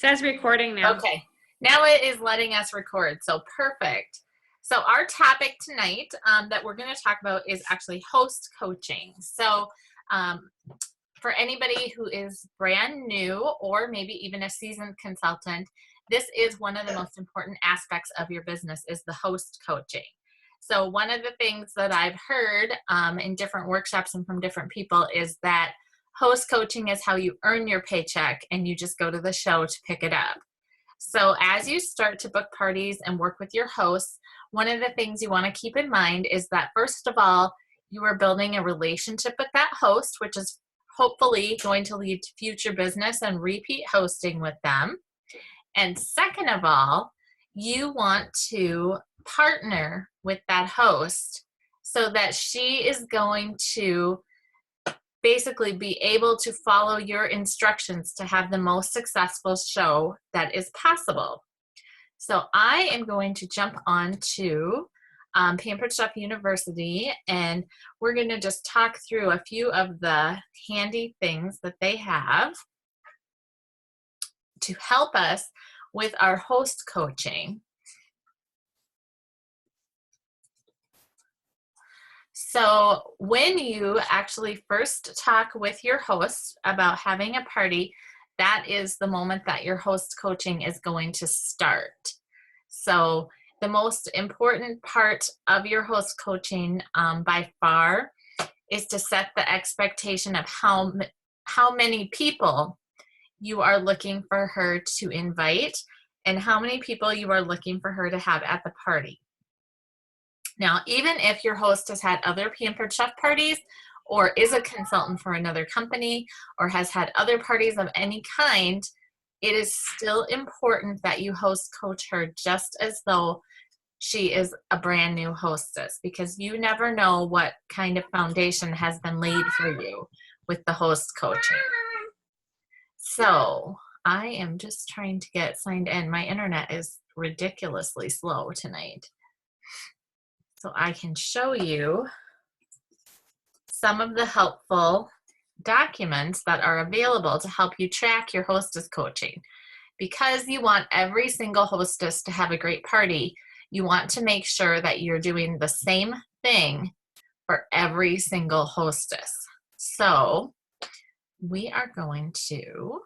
Says recording now. Okay, now it is letting us record, so perfect. So our topic tonight that we're going to talk about is actually host coaching. So for anybody who is brand new or maybe even a seasoned consultant, this is one of the most important aspects of your business is the host coaching. So one of the things that I've heard in different workshops and from different people is that host coaching is how you earn your paycheck and you just go to the show to pick it up. So as you start to book parties and work with your hosts, one of the things you want to keep in mind is that first of all, you are building a relationship with that host, which is hopefully going to lead to future business and repeat hosting with them. And second of all, you want to partner with that host so that she is going to basically be able to follow your instructions to have the most successful show that is possible. So I am going to jump on to Pampered Chef University, and we're going to just talk through a few of the handy things that they have to help us with our host coaching. So when you actually first talk with your host about having a party, that is the moment that your host coaching is going to start. So the most important part of your host coaching by far is to set the expectation of how many people you are looking for her to invite and how many people you are looking for her to have at the party. Now, even if your host has had other Pampered Chef parties or is a consultant for another company or has had other parties of any kind, it is still important that you host coach her just as though she is a brand new hostess, because you never know what kind of foundation has been laid for you with the host coaching. So I am just trying to get signed in. My internet is ridiculously slow tonight. So I can show you some of the helpful documents that are available to help you track your hostess coaching. Because you want every single hostess to have a great party, you want to make sure that you're doing the same thing for every single hostess. So we are going to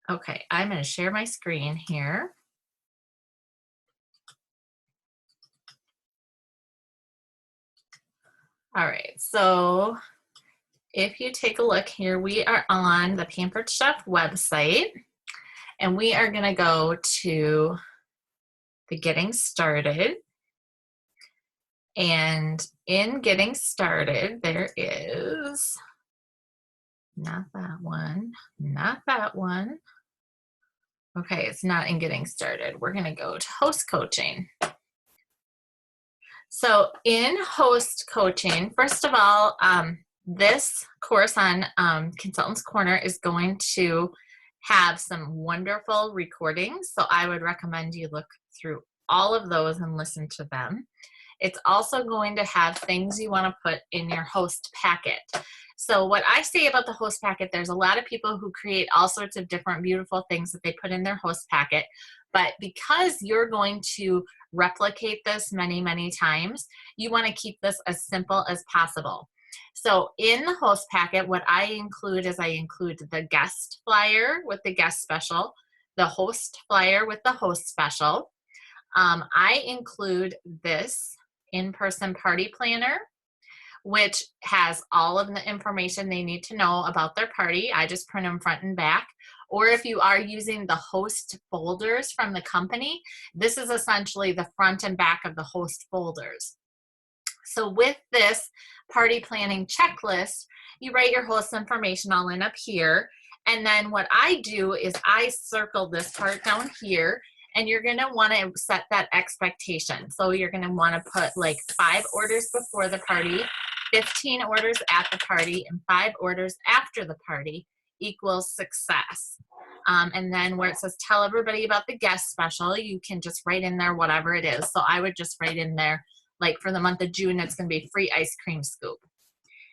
okay, I'm going to share my screen here. All right, so if you take a look here, we are on the Pampered Chef website, and we are going to go to the Getting Started. And in Getting Started, there is not that one, not that one. Okay, it's not in Getting Started. We're going to go to Host Coaching. So in host coaching, first of all, this course on Consultants Corner is going to have some wonderful recordings. So I would recommend you look through all of those and listen to them. It's also going to have things you want to put in your host packet. So what I say about the host packet, there's a lot of people who create all sorts of different beautiful things that they put in their host packet. But because you're going to replicate this many, many times, you want to keep this as simple as possible. So in the host packet, what I include is I include the guest flyer with the guest special, the host flyer with the host special. I include this in-person party planner, which has all of the information they need to know about their party. I just print them front and back. Or if you are using the host folders from the company, this is essentially the front and back of the host folders. So with this party planning checklist, you write your host information all in up here. And then what I do is I circle this part down here, and you're going to want to set that expectation. So you're going to want to put like 5 orders before the party, 15 orders at the party, and 5 orders after the party equals success. And then where it says tell everybody about the guest special, you can just write in there whatever it is. So I would just write in there, like for the month of June, it's going to be free ice cream scoop.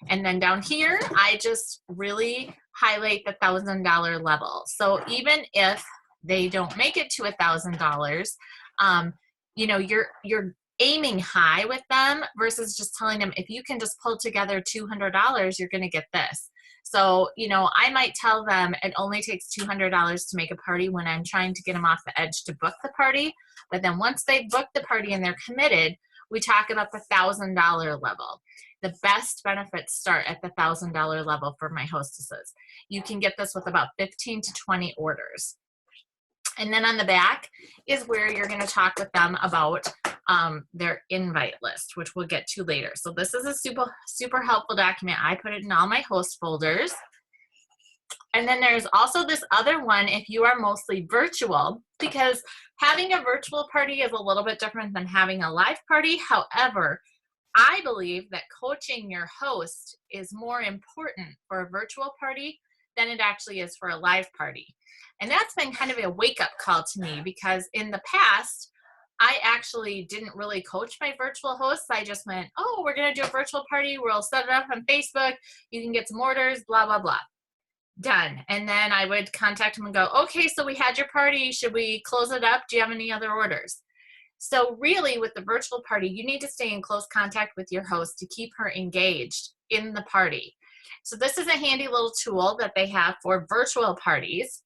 And then down here, I just really highlight the $1,000 level. So even if they don't make it to $1,000, you know, you're aiming high with them versus just telling them, if you can just pull together $200, you're going to get this. So, you know, I might tell them it only takes $200 to make a party when I'm trying to get them off the edge to book the party. But then once they book the party and they're committed, we talk about the $1,000 level. The best benefits start at the $1,000 level for my hostesses. You can get this with about 15 to 20 orders. And then on the back is where you're going to talk with them about their invite list, which we'll get to later. So this is a super helpful document. I put it in all my host folders. And then there's also this other one if you are mostly virtual, because having a virtual party is a little bit different than having a live party. However, I believe that coaching your host is more important for a virtual party than it actually is for a live party. And that's been kind of a wake-up call to me, because in the past, I actually didn't really coach my virtual hosts. I just went, oh, we're going to do a virtual party. We'll set it up on Facebook. You can get some orders, blah, blah, blah. Done. And then I would contact them and go, okay, so we had your party. Should we close it up? Do you have any other orders? So really with the virtual party, you need to stay in close contact with your host to keep her engaged in the party. So this is a handy little tool that they have for virtual parties.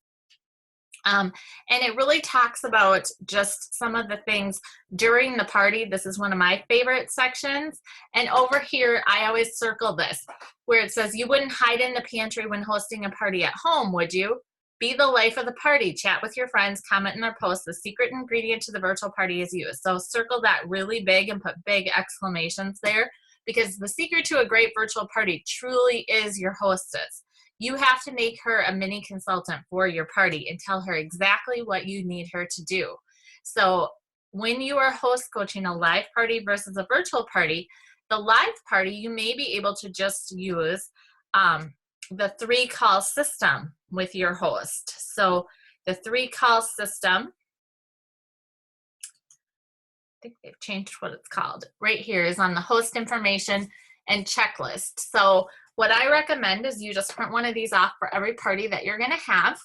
And it really talks about just some of the things during the party. This is one of my favorite sections. And over here, I always circle this, where it says, you wouldn't hide in the pantry when hosting a party at home, would you? Be the life of the party. Chat with your friends, comment in their posts. The secret ingredient to the virtual party is you. So circle that really big and put big exclamations there, because the secret to a great virtual party truly is your hostess. You have to make her a mini consultant for your party and tell her exactly what you need her to do. So when you are host coaching a live party versus a virtual party, the live party, you may be able to just use the 3-call system with your host. So the 3-call system, I think they've changed what it's called. Right here is on the host information and checklist. So what I recommend is you just print one of these off for every party that you're going to have,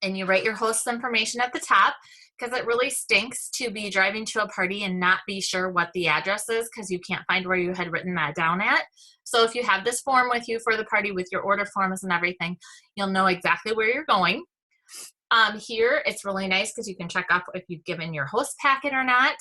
and you write your host's information at the top, because it really stinks to be driving to a party and not be sure what the address is because you can't find where you had written that down at. So if you have this form with you for the party with your order forms and everything, you'll know exactly where you're going. Here, it's really nice because you can check off if you've given your host packet or not,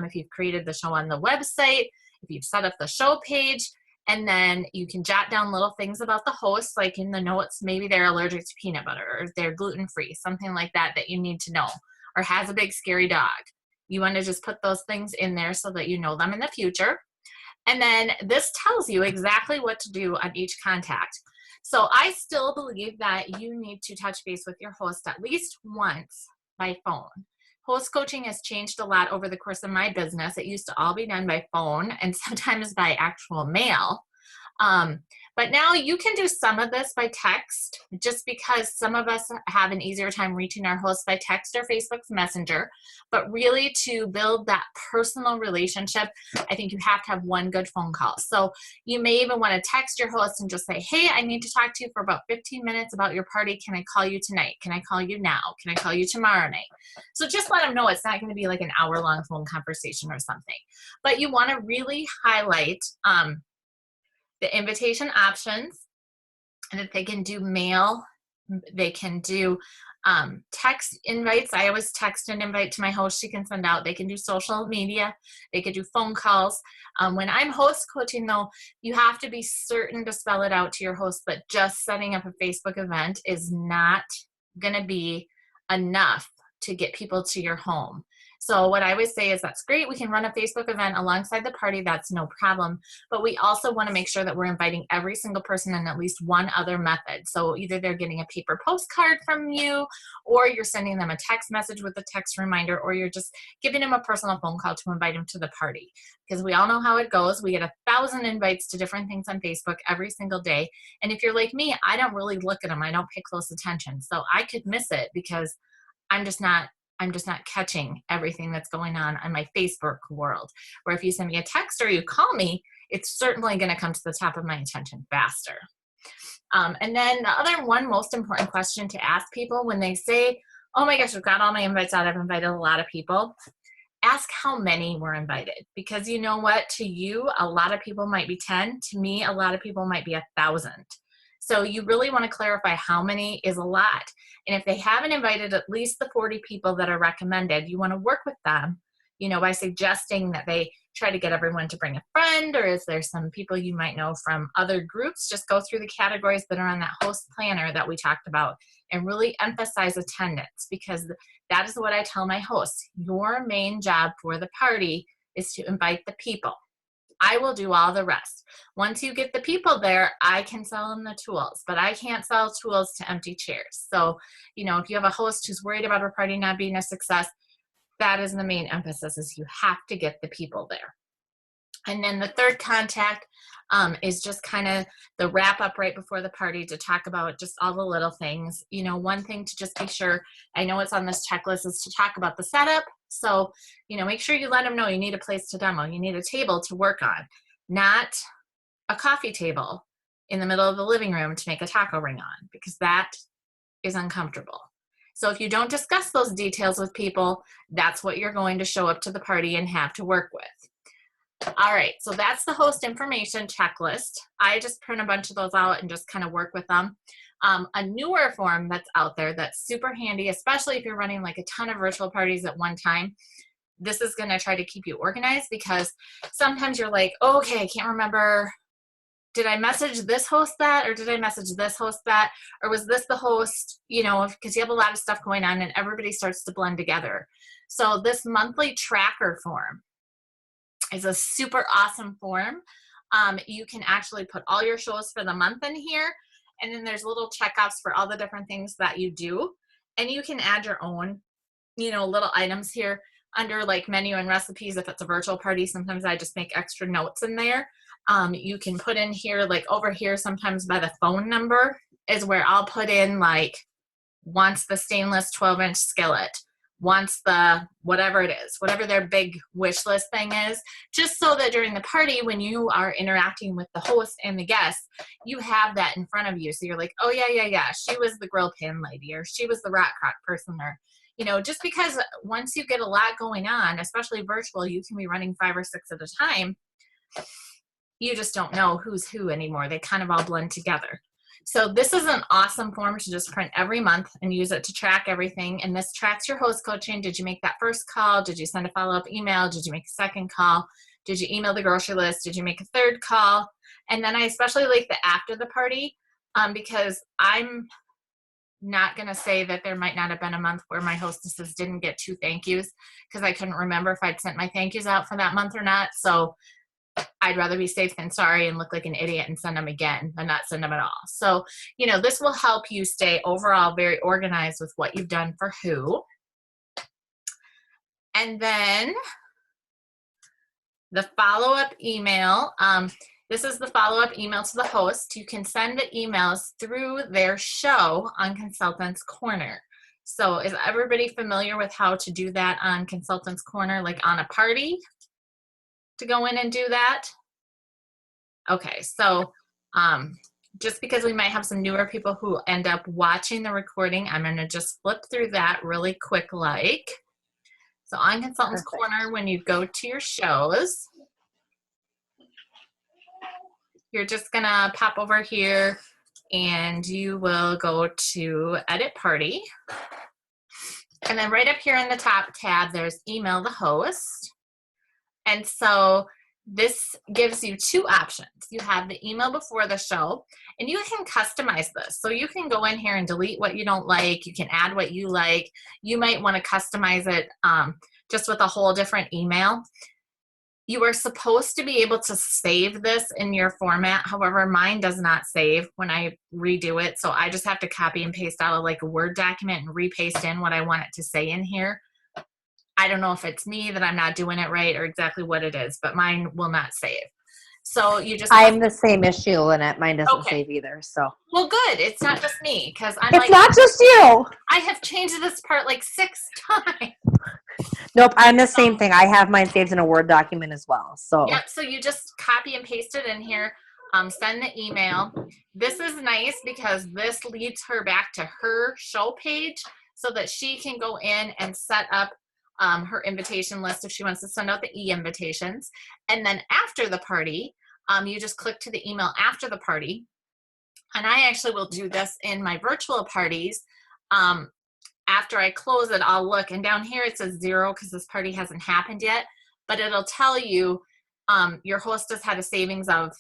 if you've created the show on the website, if you've set up the show page. And then you can jot down little things about the host, like in the notes, maybe they're allergic to peanut butter or they're gluten-free, something like that that you need to know, or has a big scary dog. You want to just put those things in there so that you know them in the future. And then this tells you exactly what to do on each contact. So I still believe that you need to touch base with your host at least once by phone. Host coaching has changed a lot over the course of my business. It used to all be done by phone and sometimes by actual mail. But now you can do some of this by text, just because some of us have an easier time reaching our hosts by text or Facebook's Messenger. But really, to build that personal relationship, I think you have to have one good phone call. So you may even want to text your host and just say, hey, I need to talk to you for about 15 minutes about your party. Can I call you tonight? Can I call you now? Can I call you tomorrow night? So just let them know it's not going to be like an hour-long phone conversation or something. But you want to really highlight the invitation options, and that they can do mail, they can do text invites. I always text an invite to my host she can send out. They can do social media, they could do phone calls. When I'm host coaching though, you have to be certain to spell it out to your host, but just setting up a Facebook event is not gonna be enough to get people to your home. So what I always say is, that's great, we can run a Facebook event alongside the party, that's no problem, but we also want to make sure that we're inviting every single person in at least one other method. So either they're getting a paper postcard from you, or you're sending them a text message with a text reminder, or you're just giving them a personal phone call to invite them to the party. Because we all know how it goes. We get 1,000 invites to different things on Facebook every single day. And if you're like me, I don't really look at them. I don't pay close attention. So I could miss it because I'm just not catching everything that's going on my Facebook world. Where if you send me a text or you call me, it's certainly going to come to the top of my attention faster. And then the other one most important question to ask people when they say, oh my gosh, I've got all my invites out, I've invited a lot of people, ask how many were invited. Because you know what, to you, a lot of people might be 10. To me, a lot of people might be 1,000. So you really want to clarify how many is a lot. And if they haven't invited at least the 40 people that are recommended, you want to work with them, you know, by suggesting that they try to get everyone to bring a friend, or if there's some people you might know from other groups, just go through the categories that are on that host planner that we talked about and really emphasize attendance, because that is what I tell my hosts. Your main job for the party is to invite the people. I will do all the rest. Once you get the people there, I can sell them the tools, but I can't sell tools to empty chairs. So, you know, if you have a host who's worried about her party not being a success, that is the main emphasis, is you have to get the people there. And then the third contact is just kind of the wrap up right before the party to talk about just all the little things. You know, one thing to just be sure, I know it's on this checklist, is to talk about the setup. So, you know, make sure you let them know you need a place to demo. You need a table to work on, not a coffee table in the middle of the living room to make a taco ring on, because that is uncomfortable. So if you don't discuss those details with people, that's what you're going to show up to the party and have to work with. All right, so that's the host information checklist. I just print a bunch of those out and just kind of work with them. A newer form that's out there that's super handy, especially if you're running like a ton of virtual parties at one time. This is going to try to keep you organized, because sometimes you're like, oh, okay, I can't remember. Did I message this host that, or did I message this host that, or was this the host, you know, because you have a lot of stuff going on and everybody starts to blend together. So this monthly tracker form is a super awesome form. You can actually put all your shows for the month in here, and then there's little checkoffs for all the different things that you do, and you can add your own, you know, little items here under like menu and recipes. If it's a virtual party, sometimes I just make extra notes in there. You can put in here, like over here, sometimes by the phone number is where I'll put in like, wants the stainless 12-inch skillet, wants the whatever it is, whatever their big wish list thing is, just so that during the party, when you are interacting with the host and the guests, you have that in front of you. So you're like, oh yeah, she was the grill pin lady, or she was the rock crock person, or, you know, just because once you get a lot going on, especially virtual, you can be running 5 or 6 at a time. You just don't know who's who anymore. They kind of all blend together. So this is an awesome form to just print every month and use it to track everything. And this tracks your host coaching. Did you make that first call? Did you send a follow-up email? Did you make a second call? Did you email the grocery list? Did you make a third call? And then I especially like the after the party, because I'm not going to say that there might not have been a month where my hostesses didn't get 2 thank yous, because I couldn't remember if I'd sent my thank yous out for that month or not. So I'd rather be safe than sorry and look like an idiot and send them again than not send them at all. So, you know, this will help you stay overall very organized with what you've done for who. And then the follow-up email. This is the follow-up email to the host. You can send the emails through their show on Consultants Corner. So is everybody familiar with how to do that on Consultants Corner, like on a party? To go in and do that? Okay, so just because we might have some newer people who end up watching the recording, I'm going to just flip through that really quick like. So on Consultants Corner, when you go to your shows, you're just going to pop over here and you will go to Edit Party. And then right up here in the top tab, there's Email the Host. And so this gives you 2 options. You have the email before the show, and you can customize this. So you can go in here and delete what you don't like. You can add what you like. You might want to customize it just with a whole different email. You are supposed to be able to save this in your format. However, mine does not save when I redo it. So I just have to copy and paste out of like a Word document and repaste in what I want it to say in here. I don't know if it's me that I'm not doing it right or exactly what it is, but mine will not save. So you just I'm the same issue, Lynette. Mine doesn't okay. save either. So Well, good. It's not just me because I'm it's not just you. I have changed this part like 6 times. Nope, I'm the same thing. I have mine saved in a Word document as well. So yep. So you just copy and paste it in here. Send the email. This is nice because this leads her back to her show page so that she can go in and set up her invitation list if she wants to send out the e-invitations. And then after the party, you just click to the email after the party. And I actually will do this in my virtual parties. After I close it, I'll look, and down here it says 0 because this party hasn't happened yet, but it'll tell you your hostess had a savings of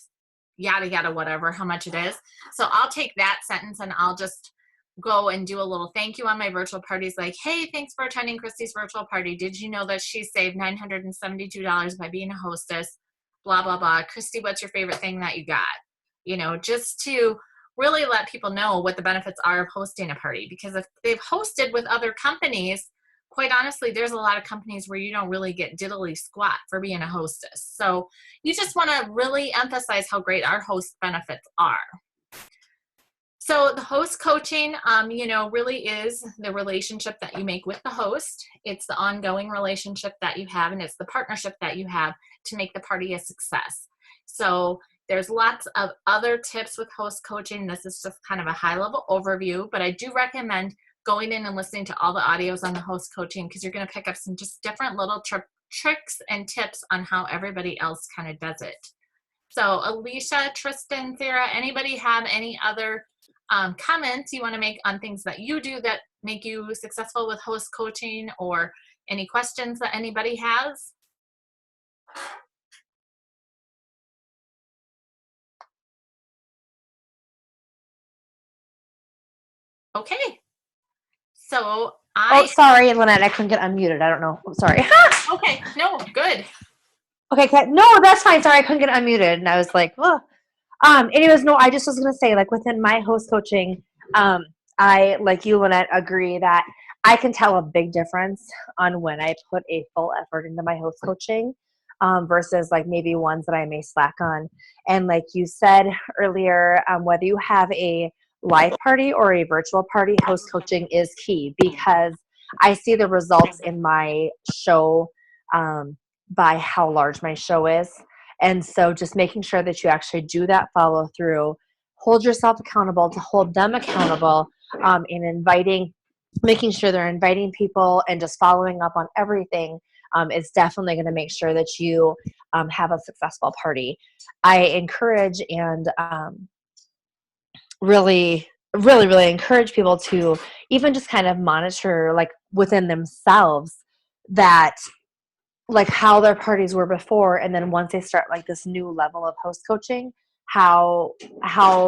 yada yada whatever, how much it is. So I'll take that sentence and I'll just go and do a little thank you on my virtual parties, like, hey, thanks for attending Christy's virtual party. Did you know that she saved $972 by being a hostess? Blah blah blah. Christy, what's your favorite thing that you got? You know, just to really let people know what the benefits are of hosting a party. Because if they've hosted with other companies, quite honestly, there's a lot of companies where you don't really get diddly squat for being a hostess. So you just want to really emphasize how great our host benefits are. So the host coaching, you know, really is the relationship that you make with the host. It's the ongoing relationship that you have, and it's the partnership that you have to make the party a success. So there's lots of other tips with host coaching. This is just kind of a high-level overview, but I do recommend going in and listening to all the audios on the host coaching because you're going to pick up some just different little tricks and tips on how everybody else kind of does it. So Alicia, Tristan, Sarah, anybody have any other comments you want to make on things that you do that make you successful with host coaching, or any questions that anybody has? Okay. So oh, sorry, Lynette, I couldn't get unmuted. I don't know. I'm sorry. Okay, no, good. Okay, no, that's fine. Sorry, I couldn't get unmuted, and I was like, oh. Anyways, no, I just was gonna say, like, within my host coaching, I, like you, Lynette, agree that I can tell a big difference on when I put a full effort into my host coaching versus like maybe ones that I may slack on. And like you said earlier, whether you have a live party or a virtual party, host coaching is key because I see the results in my show by how large my show is. And so just making sure that you actually do that follow through, hold yourself accountable to hold them accountable, in inviting, making sure they're inviting people and just following up on everything is definitely going to make sure that you have a successful party. I encourage and really encourage people to even just kind of monitor, like, within themselves, that like how their parties were before, and then once they start like this new level of host coaching, how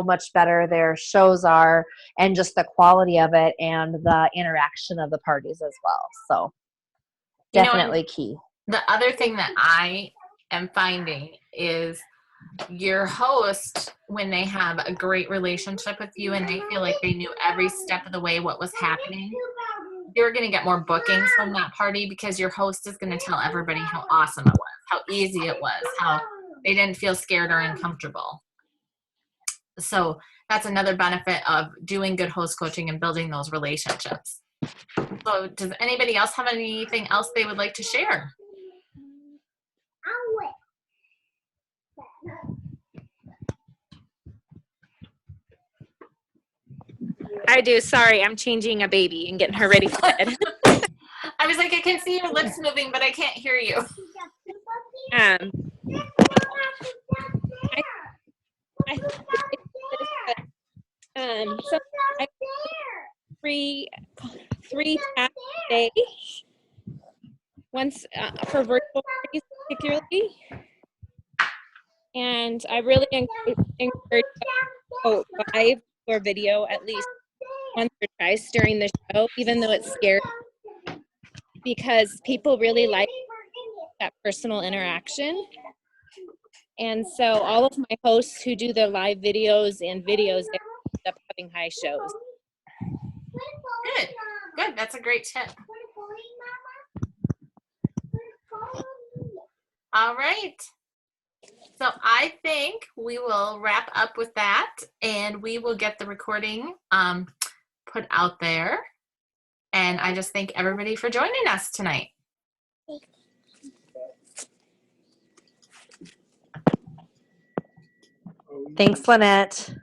much better their shows are, and just the quality of it and the interaction of the parties as well. So definitely key. The other thing that I am finding is your host, when they have a great relationship with you and they feel like they knew every step of the way what was happening, you're going to get more bookings from that party because your host is going to tell everybody how awesome it was, how easy it was, how they didn't feel scared or uncomfortable. So that's another benefit of doing good host coaching and building those relationships. So does anybody else have anything else they would like to share? I do. Sorry, I'm changing a baby and getting her ready for bed. I was like, I can see your lips moving, but I can't hear you. So I three tasks a day. Once for virtual parties particularly, and I really encourage to live or video at least once or twice during the show, even though it's scary, because people really like that personal interaction. And so all of my hosts who do the live videos and videos, they end up having high shows. Good. That's a great tip. All right. So I think we will wrap up with that, and we will get the recording put out there. And I just thank everybody for joining us tonight. Thanks, Lynette.